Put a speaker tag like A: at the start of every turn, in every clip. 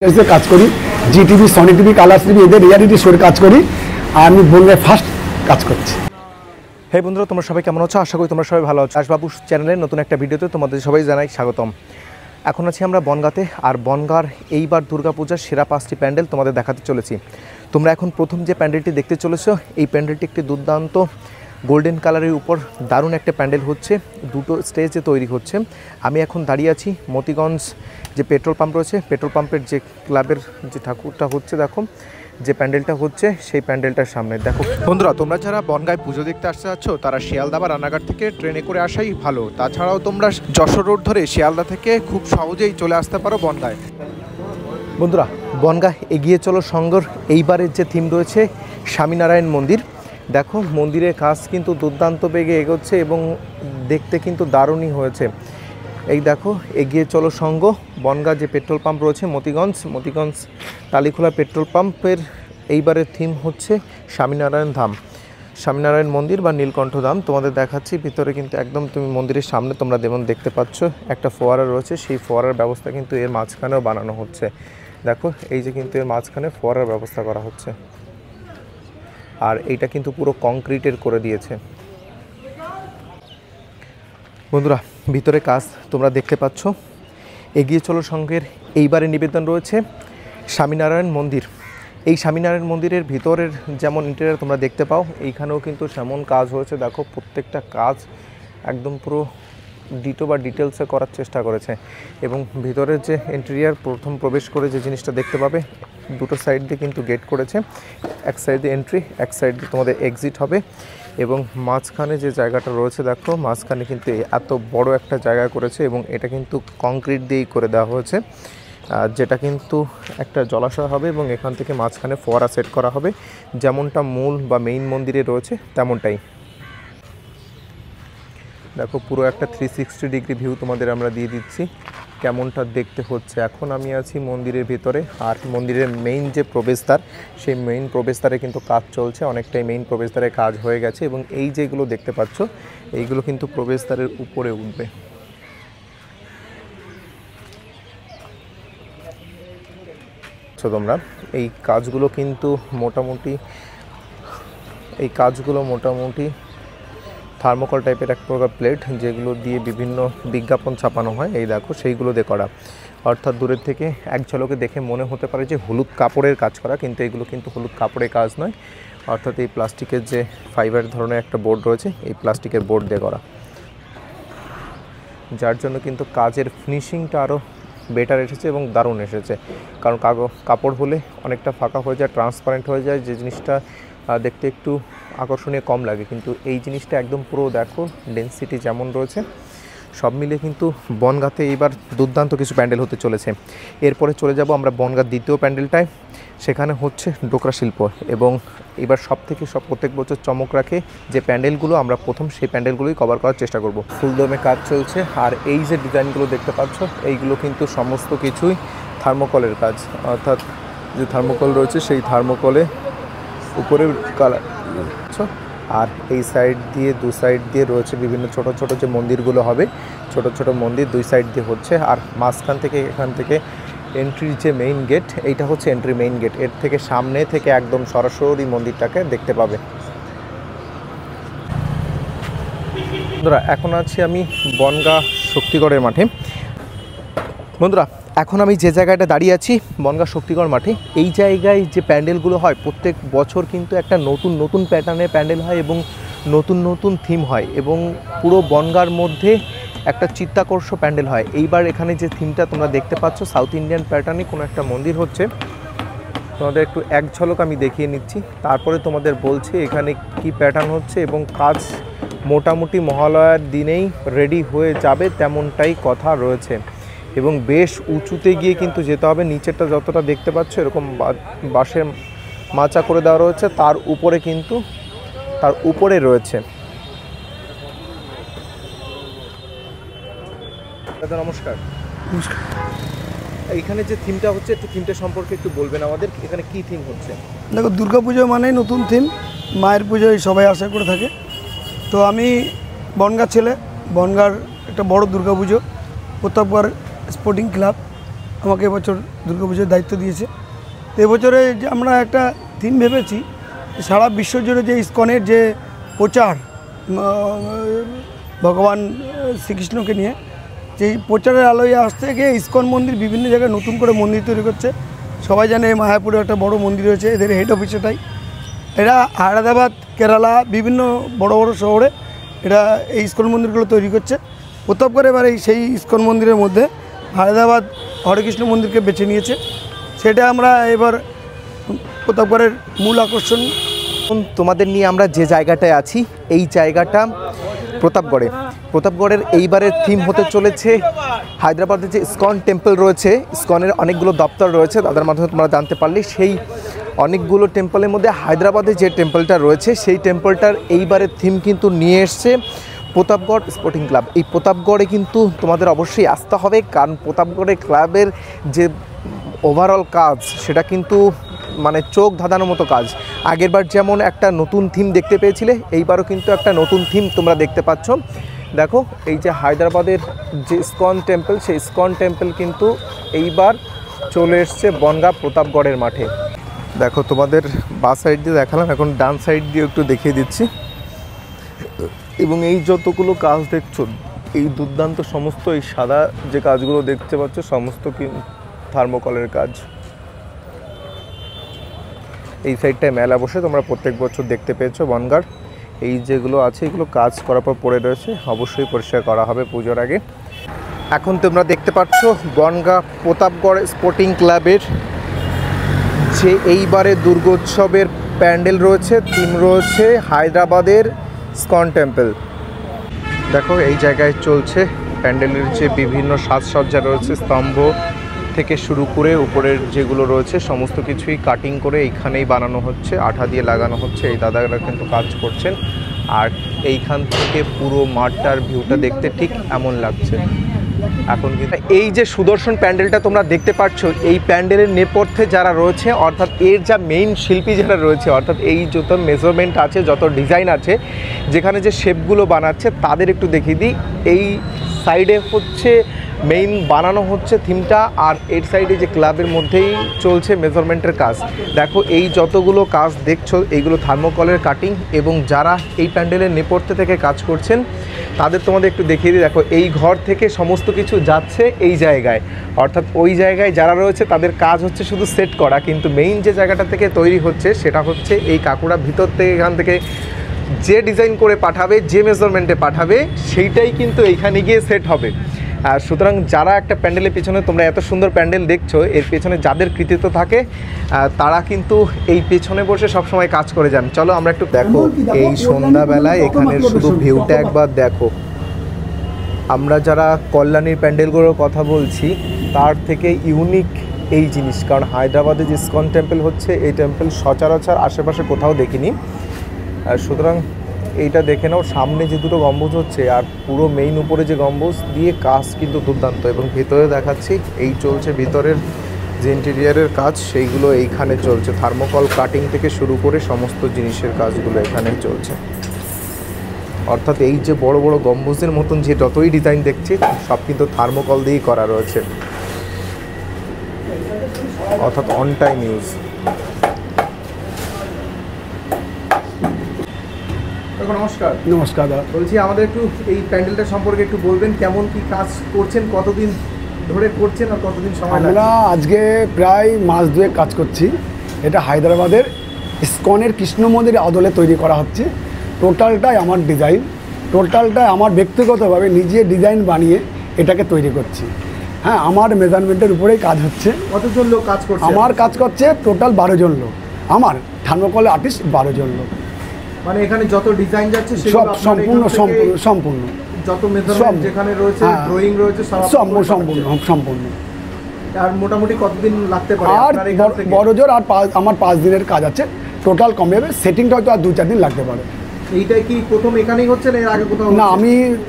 A: কাজ করি, Zee TV, Sony TV, Colors TV, এদের রিয়ালিটি শোর কাজ করি। আর আমি বনগাঁয় ফার্স্ট কাজ করছি।
B: হে বন্ধুরা, তোমরা সবাই কেমন আছো? আশা করি তোমরা সবাই ভালো আছো। আশবাবু চ্যানেলের নতুন একটা ভিডিওতে তোমাদের সবাই জানাই স্বাগতম। এখন আছি আমরা বনগাঁতে, আর বনগাঁর এইবার দুর্গাপূজার সেরা 5টি প্যান্ডেল তোমাদের দেখাতে চলেছি। তোমরা এখন প্রথম যে প্যান্ডেলটি দেখতে চলেছো, এই প্যান্ডেলটি একটি দুর্দান্ত গোল্ডেন কালারের উপর দারুণ একটা প্যান্ডেল হচ্ছে, দুটো স্টেজে তৈরি হচ্ছে। আমি এখন দাঁড়িয়ে আছি মতিগঞ্জ যে পেট্রোল পাম্প রয়েছে, পেট্রোল পাম্পের যে ক্লাবের যে ঠাকুরটা হচ্ছে, দেখো যে প্যান্ডেলটা হচ্ছে সেই প্যান্ডেলটার সামনে। দেখো বন্ধুরা, তোমরা যারা বনগাঁয় পুজো দেখতে আসতে চাচ্ছ তারা শিয়ালদা বা রানাঘাট থেকে ট্রেনে করে আসাই ভালো। তাছাড়াও তোমরা যশোর রোড ধরে শিয়ালদা থেকে খুব সহজেই চলে আসতে পারো বনগাঁয়। বন্ধুরা, বনগাঁ এগিয়ে চলো সংঘর এইবারের যে থিম রয়েছে স্বামীনারায়ণ মন্দির। দেখো মন্দিরের কাজ কিন্তু দুর্দান্ত বেগে এগোচ্ছে এবং দেখতে কিন্তু দারুণই হয়েছে। এই দেখো এগিয়ে চলো সংঘ, বনগাঁ যে পেট্রোল পাম্প রয়েছে মতিগঞ্জ টালিখোলা পেট্রোল পাম্পের এইবারের থিম হচ্ছে স্বামীনারায়ণ ধাম, স্বামীনারায়ণ মন্দির বা নীলকণ্ঠ ধাম। তোমাদের দেখাচ্ছি ভিতরে কিন্তু একদম তুমি মন্দিরের সামনে তোমরা যেমন দেখতে পাচ্ছ একটা ফোয়ারা রয়েছে, সেই ফোয়ারার ব্যবস্থা কিন্তু এর মাঝখানেও বানানো হচ্ছে। দেখো এই যে কিন্তু এর মাঝখানে ফোয়ারার ব্যবস্থা করা হচ্ছে, আর এইটা কিন্তু পুরো কংক্রিটের করে দিয়েছে। বন্ধুরা, ভিতরে কাজ তোমরা দেখতে পাচ্ছ। এগিয়ে চলো সংঘের এইবারে নিবেদন রয়েছে স্বামীনারায়ণ মন্দির। এই স্বামীনারায়ণ মন্দিরের ভিতরের যেমন ইন্টেরিয়ার তোমরা দেখতে পাও, এইখানেও কিন্তু সেমন কাজ হয়েছে। দেখো প্রত্যেকটা কাজ একদম পুরো ডিটো বা ডিটেলসে করার চেষ্টা করেছে। এবং ভিতরের যে ইন্টেরিয়ার প্রথম প্রবেশ করে যে জিনিসটা দেখতে পাবে, দুটো সাইড দিয়ে কিন্তু গেট করেছে, এক সাইড দিয়ে এন্ট্রি, এক সাইড দিয়ে তোমাদের এক্সিট হবে। এবং মাঝখানে যে জায়গাটা রয়েছে, দেখো মাঝখানে কিন্তু এত বড় একটা জায়গা করেছে এবং এটা কিন্তু কংক্রিট দিয়েই করে দেওয়া হয়েছে, যেটা কিন্তু একটা জলাশয় হবে এবং এখান থেকে মাঝখানে ফোয়ারা সেট করা হবে, যেমনটা মূল বা মেইন মন্দিরে রয়েছে তেমনটাই। দেখো পুরো একটা 360 ডিগ্রি ভিউ তোমাদের আমরা দিয়ে দিচ্ছি কেমনটা দেখতে হচ্ছে। এখন আমি আছি মন্দিরের ভিতরে, আর মন্দিরের মেইন যে প্রবেশদ্বার, সেই মেইন প্রবেশদ্বারে কিন্তু কাজ চলছে, অনেকটাই মেইন প্রবেশদ্বারে কাজ হয়ে গেছে। এবং এই যেগুলো দেখতে পাচ্ছ এইগুলো কিন্তু প্রবেশদ্বারের উপরে উঠবে। তোমরা এই কাজগুলো কিন্তু মোটামুটি থার্মোকল টাইপের এক প্রকার প্লেট, যেগুলো দিয়ে বিভিন্ন বিজ্ঞাপন ছাপানো হয়, এই দেখো সেইগুলো দিয়ে করা। অর্থাৎ দূরের থেকে এক ঝলকে দেখে মনে হতে পারে যে হলুদ কাপড়ের কাজ করা, কিন্তু এগুলো কিন্তু হলুদ কাপড়ের কাজ নয়। অর্থাৎ এই প্লাস্টিকের যে ফাইবার ধরনের একটা বোর্ড রয়েছে, এই প্লাস্টিকের বোর্ড দিয়ে করা, যার জন্য কিন্তু কাজের ফিনিশিংটা আরও বেটার এসেছে এবং দারুণ এসেছে। কারণ কাপড় হলে অনেকটা ফাঁকা হয়ে যায়, ট্রান্সপারেন্ট হয়ে যায়, যে জিনিসটা দেখতে একটু আকর্ষণীয় কম লাগে। কিন্তু এই জিনিসটা একদম পুরো দেখো ডেন্সিটি যেমন রয়েছে, সব মিলে কিন্তু বনগাঁতে এইবার দুর্দান্ত কিছু প্যান্ডেল হতে চলেছে। এরপরে চলে যাব আমরা বনগাঁর দ্বিতীয় প্যান্ডেলটায়, সেখানে হচ্ছে ডোকরা শিল্প। এবং এবার প্রত্যেক বছর চমক রাখে যে প্যান্ডেলগুলো, আমরা প্রথম সেই প্যান্ডেলগুলোই কভার করার চেষ্টা করব। ফুলদমে কাজ চলছে, আর এই যে ডিজাইনগুলো দেখতে পাচ্ছ এইগুলো কিন্তু সমস্ত কিছুই থার্মোকলের কাজ। অর্থাৎ যে থার্মোকল রয়েছে সেই থার্মোকলে উপরের কালার, আর এই সাইড দিয়ে দু সাইড দিয়ে রয়েছে বিভিন্ন ছোট ছোট যে মন্দিরগুলো হবে, ছোট ছোট মন্দির দুই সাইড দিয়ে হচ্ছে। আর মাঝখান থেকে এখান থেকে এন্ট্রির যে মেইন গেট, এইটা হচ্ছে এন্ট্রি মেইন গেট, এর থেকে সামনে থেকে একদম সরাসরি মন্দিরটাকে দেখতে পাবে। বন্ধুরা, এখন আছি আমি বনগাঁ শক্তিগড়ের মাঠে। বন্ধুরা, এখন আমি যে জায়গাটা দাঁড়িয়ে আছি বনগাঁ শক্তিগড় মাঠে, এই জায়গায় যে প্যান্ডেলগুলো হয় প্রত্যেক বছর কিন্তু একটা নতুন প্যাটার্নের প্যান্ডেল হয় এবং নতুন থিম হয়, এবং পুরো বনগাঁর মধ্যে একটা চিত্তাকর্ষক প্যান্ডেল হয়। এইবার এখানে যে থিমটা তোমরা দেখতে পাচ্ছ সাউথ ইন্ডিয়ান প্যাটার্নে কোনো একটা মন্দির হচ্ছে, তোমাদের একটু এক ঝলক আমি দেখিয়ে নিচ্ছি, তারপরে তোমাদের বলছি এখানে কি প্যাটার্ন হচ্ছে। এবং কাজ মোটামুটি মহালয়ার দিনেই রেডি হয়ে যাবে তেমনটাই কথা রয়েছে। এবং বেশ উঁচুতে গিয়ে কিন্তু যেতে হবে, নিচেরটা যতটা দেখতে পাচ্ছ এরকম বাঁশের মাচা করে দেওয়া রয়েছে, তার উপরে রয়েছে। দাদা নমস্কার।
C: নমস্কার।
B: এইখানে যে থিমটা হচ্ছে, একটু থিমটা সম্পর্কে একটু বলবেন আমাদের, এখানে কি থিম হচ্ছে?
C: দেখো, দুর্গাপুজো মানেই নতুন থিম, মায়ের পুজোয় সবাই আশা করে থাকে। তো আমি বনগাঁ ছেলে, বনগাঁর একটা বড় দুর্গাপুজো প্রতাপগড় স্পোর্টিং ক্লাব আমাকে এবছর দুর্গাপুজোর দায়িত্ব দিয়েছে। তো এবছরে যে আমরা একটা থিম ভেবেছি, সারা বিশ্ব জুড়ে যে ইসকনের যে প্রচার ভগবান শ্রীকৃষ্ণকে নিয়ে, যেই প্রচারের আলোয় আসতে গিয়ে ইসকন মন্দির বিভিন্ন জায়গায় নতুন করে মন্দির তৈরি করছে। সবাই জানে মায়াপুরে একটা বড় মন্দির রয়েছে, এদের হেড অফিস এটাই। এরা হায়দ্রাবাদ, কেরালা বিভিন্ন বড় বড় শহরে এরা এই ইসকন মন্দিরগুলো তৈরি করছে। প্রতাপগড় এবার সেই ইসকন মন্দিরের মধ্যে হায়দ্রাবাদ হরেকৃষ্ণ মন্দিরকে বেছে নিয়েছে। সেটা আমরা এবার প্রতাপগড়ের মূল আকর্ষণ।
B: তোমাদের নিয়ে আমরা যে জায়গাটায় আছি, এই জায়গাটা প্রতাপগড়ের এইবারের থিম হতে চলেছে হায়দ্রাবাদের যে ইসকন টেম্পল রয়েছে, ইসকনের অনেকগুলো দপ্তর রয়েছে, তাদের মাধ্যমে তোমরা জানতে পারলে সেই অনেকগুলো টেম্পলের মধ্যে হায়দ্রাবাদে যে টেম্পলটা রয়েছে সেই টেম্পলটার এইবারের থিম কিন্তু নিয়ে এসছে প্রতাপগড় স্পোর্টিং ক্লাব। এই প্রতাপগড়ে কিন্তু তোমাদের অবশ্যই আসতে হবে, কারণ প্রতাপগড়ের ক্লাবের যে ওভারঅল কাজ সেটা কিন্তু মানে চোখ ধাঁধানোর মতো কাজ। আগেরবার যেমন একটা নতুন থিম দেখতে পেয়েছিলে, এইবারও কিন্তু একটা নতুন থিম তোমরা দেখতে পাচ্ছ। দেখো এই যে হায়দ্রাবাদের যে ইসকন টেম্পল, সেই ইসকন টেম্পল কিন্তু এইবার চলে এসছে বনগাঁ প্রতাপগড়ের মাঠে। দেখো তোমাদের বাঁ সাইড দিয়ে দেখালাম, এখন ডান সাইড দিয়ে একটু দেখিয়ে দিচ্ছি। এবং এই যতগুলো কাজ দেখছো, এই দুর্দান্ত সমস্ত এই সাদা যে কাজগুলো দেখতে পাচ্ছ সমস্ত কি থার্মোকলের কাজ। এই সাইডটায় মেলা বসে তোমরা প্রত্যেক বছর দেখতে পেয়েছো বনগাঁর। এই যেগুলো আছে এগুলো কাজ করার পর পড়ে রয়েছে, অবশ্যই পরিষ্কার করা হবে পুজোর আগে। এখন তোমরা দেখতে পাচ্ছ বনগাঁ প্রতাপগড় স্পোর্টিং ক্লাবের যে এইবারে দুর্গোৎসবের প্যান্ডেল রয়েছে, থিম রয়েছে হায়দ্রাবাদের ইসকন টেম্পল। দেখো এই জায়গায় চলছে প্যান্ডেলের যে বিভিন্ন সাজসজ্জা রয়েছে, স্তম্ভ থেকে শুরু করে উপরের যেগুলো রয়েছে সমস্ত কিছুই কাটিং করে এইখানেই বানানো হচ্ছে, আঠা দিয়ে লাগানো হচ্ছে। এই দাদারা কিন্তু কাজ করছেন। আর এইখান থেকে পুরো মাঠটার ভিউটা দেখতে ঠিক এমন লাগছে। এখন কিন্তু এই যে সুদর্শন প্যান্ডেলটা তোমরা দেখতে পাচ্ছ, এই প্যান্ডেলের নেপথ্যে যারা রয়েছে, অর্থাৎ এর যা মেইন শিল্পী যারা রয়েছে, অর্থাৎ এই যত মেজারমেন্ট আছে, যত ডিজাইন আছে, যেখানে যে শেপগুলো বানাচ্ছে তাদের একটু দেখিয়ে দিই। এই সাইডে হচ্ছে মেইন বানানো হচ্ছে থিমটা, আর এর সাইডে যে ক্লাবের মধ্যেই চলছে মেজারমেন্টের কাজ। দেখো এই যতগুলো কাজ দেখছো এইগুলো থার্মোকলের কাটিং, এবং যারা এই প্যান্ডেলের নেপথ্যে থেকে কাজ করছেন তাদের তোমাদের একটু দেখিয়ে দিই। দেখো এই ঘর থেকে সমস্ত কিছু যাচ্ছে এই জায়গায়, অর্থাৎ ওই জায়গায় যারা রয়েছে তাদের কাজ হচ্ছে শুধু সেট করা, কিন্তু মেইন যে জায়গাটা থেকে তৈরি হচ্ছে সেটা হচ্ছে এই কাকুরা ভিতর থেকে এখান থেকে যে ডিজাইন করে পাঠাবে, যে মেজারমেন্টে পাঠাবে সেইটাই কিন্তু এইখানে গিয়ে সেট হবে। আর সুতরাং যারা একটা প্যান্ডেলের পেছনে তোমরা এত সুন্দর প্যান্ডেল দেখছো, এর পেছনে যাদের কৃতিত্ব থাকে তারা কিন্তু এই পেছনে বসে সবসময় কাজ করে যান। চলো আমরা একটু দেখো এই সন্ধ্যাবেলায় এখানের শুধু ভিউটা একবার দেখো। আমরা যারা কল্যাণীর প্যান্ডেলগুলোর কথা বলছি তার থেকে ইউনিক এই জিনিস, কারণ হায়দ্রাবাদে যে ইসকন টেম্পল হচ্ছে এই টেম্পল সচরাচর আশেপাশে কোথাও দেখিনি। সুতরাং এইটা দেখে নাও, সামনে যে দুটো গম্বুজ হচ্ছে আর পুরো মেইন উপরে যে গম্বুজ দিয়ে কাজ কিন্তু দুর্দান্ত। এবং ভিতরে দেখাচ্ছি এই চলছে ভিতরের যে ইন্টেরিয়ারের কাজ, সেইগুলো এইখানে চলছে। থার্মোকল কাটিং থেকে শুরু করে সমস্ত জিনিসের কাজগুলো এখানেই চলছে। অর্থাৎ এই যে বড় বড় গম্বুজের মতন যে যতই ডিজাইন দেখছি সব কিন্তু থার্মোকল দিয়েই করা রয়েছে, অর্থাৎ অন টাইম ইউজ। নমস্কার।
A: নমস্কার দাদা।
B: বলছি আমাদের একটু এই প্যান্ডেলটা সম্পর্কে একটু বলবেন, কেমন কি কাজ করছেন, কতদিন ধরে করছেন আর কতদিন সময় লাগবে?
A: আমরা আজকে প্রায় মাস দুয়েক কাজ করছি। এটা হায়দ্রাবাদের ইসকনের কৃষ্ণ মন্দিরের আদলে তৈরি করা হচ্ছে। টোটালটাই আমার ডিজাইন, টোটালটাই আমার ব্যক্তিগতভাবে নিজে ডিজাইন বানিয়ে এটাকে তৈরি করছি। হ্যাঁ, আমার মেজারমেন্টের উপরেই কাজ হচ্ছে।
B: কতজন লোক কাজ করছে?
A: আমার কাজ করছে টোটাল 12 জন লোক। আমার থার্মোকল আর্টিস্ট 12 জন লোক।
B: মানে এখানে যত ডিজাইন যাচ্ছে
A: সব সম্পূর্ণ
B: যত মেজারমেন্ট যেখানে রয়েছে, ড্রয়িং রয়েছে, সব সম্পূর্ণ। আর মোটামুটি কতদিন লাগতে পারে আপনার এখান থেকে?
A: বড় জোর আর আমার 5 দিনের কাজ আছে টোটাল। কমে যাবে, সেটিংটা হয়তো আর 2-4 দিন লাগতে পারে।
B: এইটাই কি প্রথম এখানেই হচ্ছে না এর আগে কোথাও?
A: না,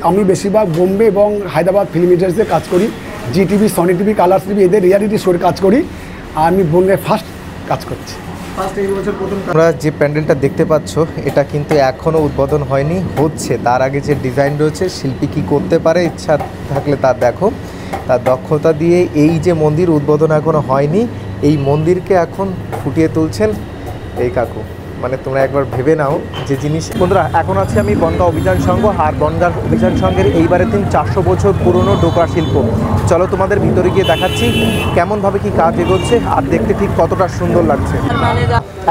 A: আমি বেশিরভাগ বোম্বে এবং হায়দ্রাবাদ ফিল্ম ইন্ডাস্ট্রিতে কাজ করি। Zee TV, Sony TV, Colors TV এদের রিয়ালিটি শোর কাজ করি। আর আমি বোম্বে ফার্স্ট কাজ করছি।
B: তোমরা যে প্যান্ডেলটা দেখতে পাচ্ছ এটা কিন্তু এখনও উদ্বোধন হয়নি, হচ্ছে। তার আগে যে ডিজাইন রয়েছে শিল্পী কী করতে পারে, ইচ্ছা থাকলে তা দেখো। তার দক্ষতা দিয়ে এই যে মন্দির উদ্বোধন এখনও হয়নি, এই মন্দিরকে এখন ফুটিয়ে তুলছেন এই কাকু। মানে তোমরা একবার ভেবে নাও যে জিনিস। বন্ধুরা, এখন আছে আমি বনগাঁ অভিযান সংঘ, আর বনগাঁ অভিযান সংঘের এইবারের দিন 400 বছর পুরনো ডোকরা শিল্প। চলো তোমাদের ভিতরে গিয়ে দেখাচ্ছি কেমনভাবে কি কাজ এগোচ্ছে আর দেখতে ঠিক কতটা সুন্দর লাগছে।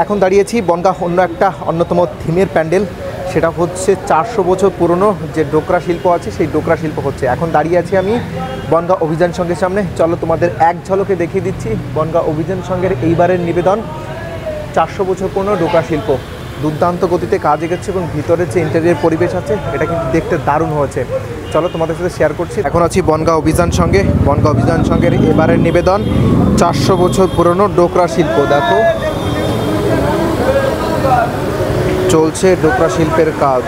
B: এখন দাঁড়িয়েছি বনগাঁ অন্য একটা অন্যতম থিমের প্যান্ডেল, সেটা হচ্ছে 400 বছর পুরনো যে ডোকরা শিল্প আছে, সেই ডোকরা শিল্প হচ্ছে। এখন দাঁড়িয়ে আছি আমি বনগাঁ অভিযান সংঘের সামনে। চলো তোমাদের এক ঝলকে দেখিয়ে দিচ্ছি বনগাঁ অভিযান সংঘের এইবারের নিবেদন 400 বছর পুরনো ডোকরা শিল্প। দুর্দান্ত গতিতে কাজ এগোচ্ছে এবং ভিতরের যে ইন্টেরিয়র পরিবেশ আছে এটা কিন্তু দেখতে দারুণ হয়েছে। চলো তোমাদের সাথে শেয়ার করছি। এখন আছি বনগাঁ অভিযান সংঘে। বনগাঁ অভিযান সংঘের এবারের নিবেদন 400 বছর পুরনো ডোকরা শিল্প। দেখো চলছে ডোকরা শিল্পের কাজ।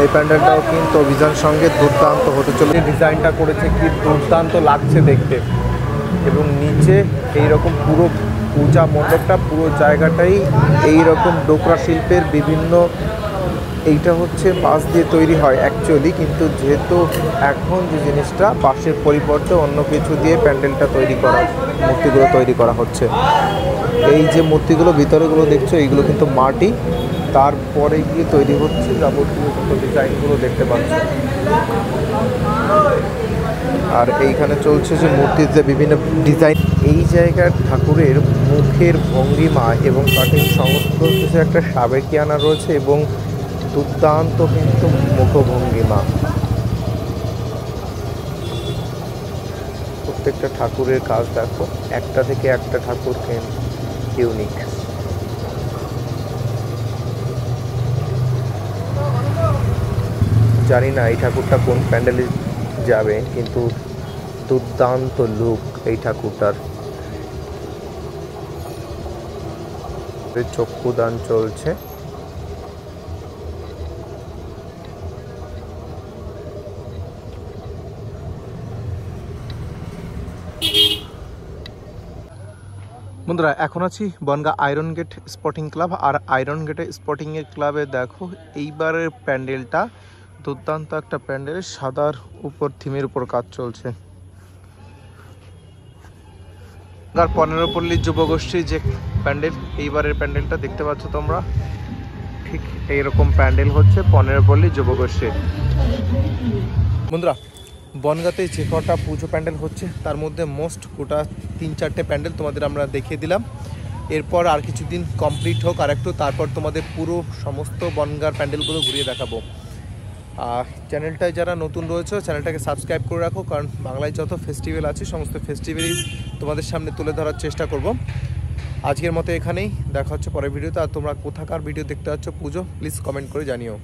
B: এই প্যান্ডেলটাও কিন্তু অভিযান সঙ্গে দুর্দান্ত হতে চলে। ডিজাইনটা করেছে কি দুর্দান্ত লাগছে দেখতে, এবং নিচে এইরকম পুরো পূজা মণ্ডপটা, পুরো জায়গাটাই এইরকম ডোকরা শিল্পের বিভিন্ন, এইটা হচ্ছে বাঁশ দিয়ে তৈরি হয় অ্যাকচুয়ালি, কিন্তু যেহেতু এখন যে জিনিসটা বাঁশের পরিবর্তে অন্য কিছু দিয়ে প্যান্ডেলটা তৈরি করা, মূর্তিগুলো তৈরি করা হচ্ছে। এই যে মূর্তিগুলো ভিতরেগুলো দেখছো, এইগুলো কিন্তু মাটি, তারপরে গিয়ে তৈরি হচ্ছে যাবতীয় যত ডিজাইনগুলো দেখতে পাচ্ছ। আর এইখানে চলছে যে মূর্তির যে বিভিন্ন ডিজাইন, এই জায়গার ঠাকুরের মুখের ভঙ্গিমা এবং কাটিং সমস্ত কিছু একটা সাবেকিয়ানা রয়েছে এবং দুর্দান্ত কিন্তু মুখভঙ্গিমা। প্রত্যেকটা ঠাকুরের কাজ দেখো, একটা থেকে একটা ঠাকুর ইউনিক। জানি না এই ঠাকুরটা কোন প্যান্ডেলে যাবে, কিন্তু দুর্দান্ত লুক এই ঠাকুরটার। চক্ষুদান চলছে। বন্ধুরা, এখন আছি Bangaon Iron Gate Sporting Club. আর আয়রন গেটে স্পোর্টিংয়ের ক্লাবে দেখো এইবারের প্যান্ডেলটা দুর্দান্ত একটা প্যান্ডেল, সাদার উপর থিমের উপর কাজ চলছে। 15 পল্লীর যুবগোষ্ঠীর যে প্যান্ডেল, এইবারের প্যান্ডেলটা দেখতে পাচ্ছ তোমরা, ঠিক এইরকম প্যান্ডেল হচ্ছে 15 পল্লীর যুবগোষ্ঠীর। বন্ধুরা, বনগাঁতে যে কটা পুজো প্যান্ডেল হচ্ছে তার মধ্যে মোস্ট গোটা 3-4টে প্যান্ডেল তোমাদের আমরা দেখিয়ে দিলাম। এরপর আর কিছুদিন কমপ্লিট হোক আর একটু, তারপর তোমাদের পুরো সমস্ত বনগাঁর প্যান্ডেলগুলো ঘুরিয়ে দেখাবো। আর চ্যানেলটায় যারা নতুন রয়েছে চ্যানেলটাকে সাবস্ক্রাইব করে রাখো, কারণ বাংলায় যত ফেস্টিভ্যাল আছে সমস্ত ফেস্টিভ্যালই তোমাদের সামনে তুলে ধরার চেষ্টা করব। আজকের মতো এখানেই, দেখা হচ্ছে পরের ভিডিওতে। আর তোমরা কোথাকার ভিডিও দেখতে পাচ্ছ পুজো, প্লিজ কমেন্ট করে জানিও।